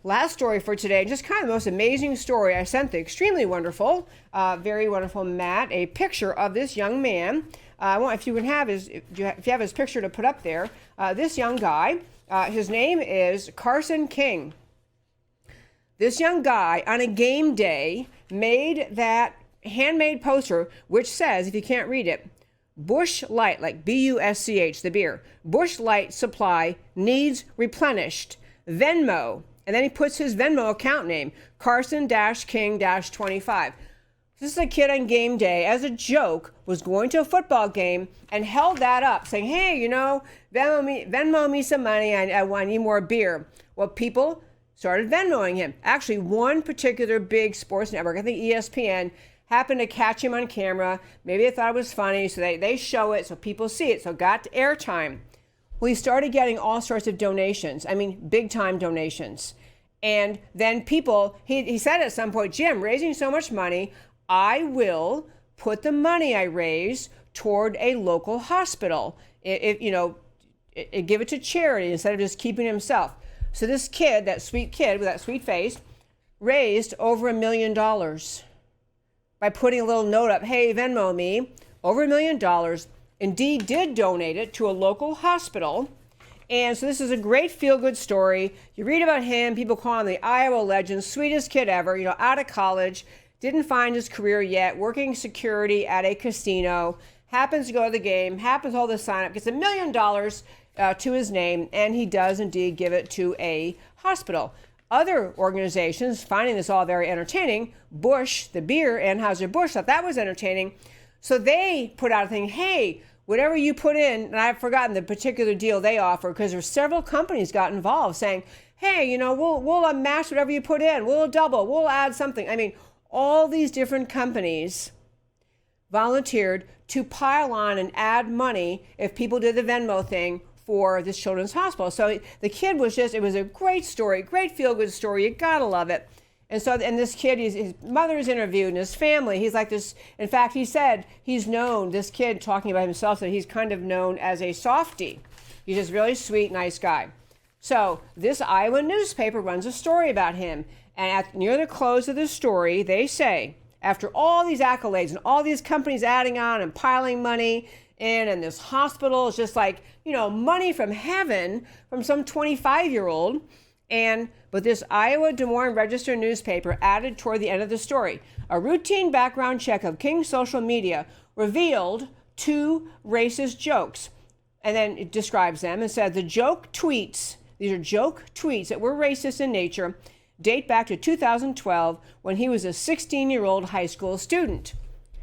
last story for today, just kind of the most amazing story. I sent the extremely wonderful, very wonderful Matt a picture of this young man. I want if you have his picture to put up there. This young guy, his name is Carson King. This young guy on a game day made that handmade poster, which says, if you can't read it, Busch Light, like B-U-S-C-H, the beer. Busch Light supply needs replenished. Venmo. And then he puts his Venmo account name, Carson-King-25. This is a kid on game day, as a joke, was going to a football game and held that up, saying, hey, Venmo me some money. I need more beer. Well, people started Venmoing him. Actually, one particular big sports network, I think ESPN, happened to catch him on camera. Maybe they thought it was funny, so they show it so people see it. So it got airtime. Well, he started getting all sorts of donations. I mean, big time donations. And then people, he said at some point, Jim, raising so much money, I will put the money I raise toward a local hospital. Give it to charity instead of just keeping it himself. So this kid, that sweet kid with that sweet face, raised over $1 million by putting a little note up, hey, Venmo me, over $1 million. Indeed did donate it to a local hospital. And so this is a great feel-good story. You read about him, people call him the Iowa legend, sweetest kid ever, out of college, didn't find his career yet, working security at a casino, happens to go to the game, happens to hold the sign up, gets $1 million to his name, and he does indeed give it to a hospital. Other organizations, finding this all very entertaining, Busch, the beer, Anheuser-Busch, thought that was entertaining. So they put out a thing, hey, whatever you put in, and I've forgotten the particular deal they offer, because there's several companies got involved saying, hey, we'll match whatever you put in, we'll double, we'll add something. I mean, all these different companies volunteered to pile on and add money if people did the Venmo thing for this children's hospital. So the kid was it was a great story, great feel-good story. You gotta love it. And so, and this kid, his mother's interviewed and his family, he's like this. In fact, he said he's known, this kid talking about himself, that he's kind of known as a softie. He's just really sweet, nice guy. So this Iowa newspaper runs a story about him. And near the close of the story, they say, after all these accolades and all these companies adding on and piling money in, and this hospital is just like, money from heaven from some 25-year-old. But this Iowa Des Moines Register newspaper added toward the end of the story, a routine background check of King's social media revealed 2 racist jokes. And then it describes them and said the joke tweets, these are joke tweets that were racist in nature, date back to 2012 when he was a 16-year-old high school student.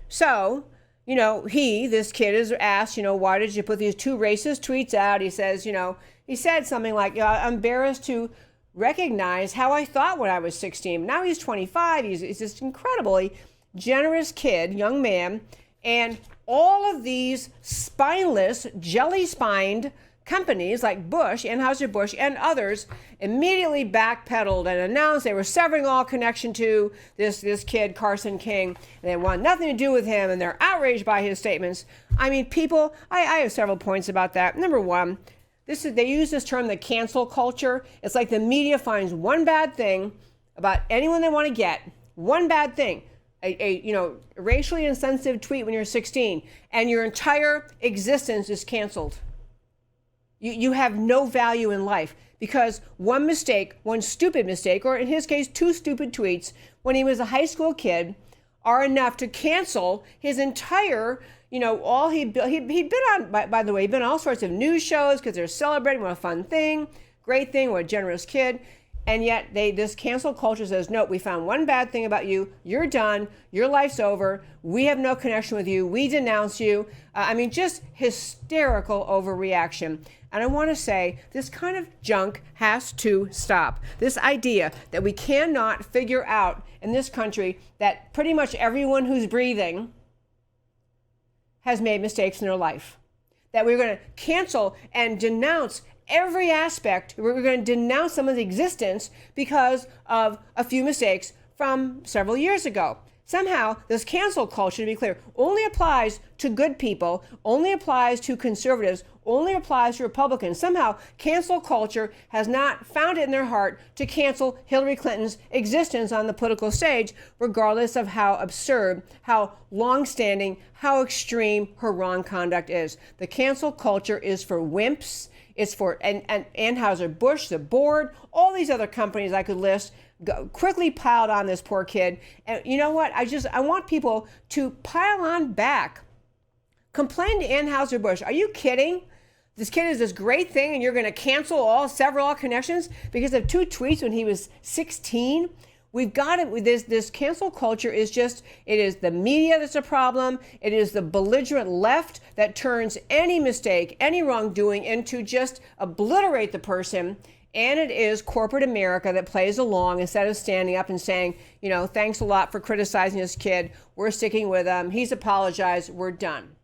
So, this kid is asked, why did you put these 2 racist tweets out? He says, he said something like, I'm embarrassed to recognize how I thought when I was 16. Now he's 25. He's this incredibly generous kid, young man. And all of these spineless, jelly-spined companies like Busch, Anheuser-Busch, and others immediately backpedaled and announced they were severing all connection to this kid, Carson King, and they want nothing to do with him, and they're outraged by his statements. I mean, people, I have several points about that. Number one, they use this term, the cancel culture. It's like the media finds one bad thing about anyone they want to get, one bad thing, a racially insensitive tweet when you're 16, and your entire existence is canceled. You have no value in life because one mistake, one stupid mistake, or in his case, 2 stupid tweets when he was a high school kid are enough to cancel his entire, all he'd been on, by the way, he'd been on all sorts of news shows because they're celebrating what a fun thing, great thing, what a generous kid. And yet this cancel culture says, no, we found one bad thing about you. You're done. Your life's over. We have no connection with you. We denounce you. Just hysterical overreaction. And I want to say this kind of junk has to stop. This idea that we cannot figure out in this country that pretty much everyone who's breathing has made mistakes in their life. That we're going to cancel and denounce every aspect. We're going to denounce someone's existence because of a few mistakes from several years ago. Somehow, this cancel culture, to be clear, only applies to good people, only applies to conservatives, only applies to Republicans. Somehow, cancel culture has not found it in their heart to cancel Hillary Clinton's existence on the political stage, regardless of how absurd, how long-standing, how extreme her wrong conduct is. The cancel culture is for wimps. It's for and Anheuser-Busch, the board, all these other companies I could list, quickly piled on this poor kid. And you know what? I want people to pile on back. Complain to Anheuser-Busch. Are you kidding? This kid is this great thing and you're going to cancel several connections because of 2 tweets when he was 16? We've got it. This cancel culture is it is the media that's a problem. It is the belligerent left that turns any mistake, any wrongdoing into just obliterate the person. And it is corporate America that plays along instead of standing up and saying, thanks a lot for criticizing this kid. We're sticking with him. He's apologized. We're done.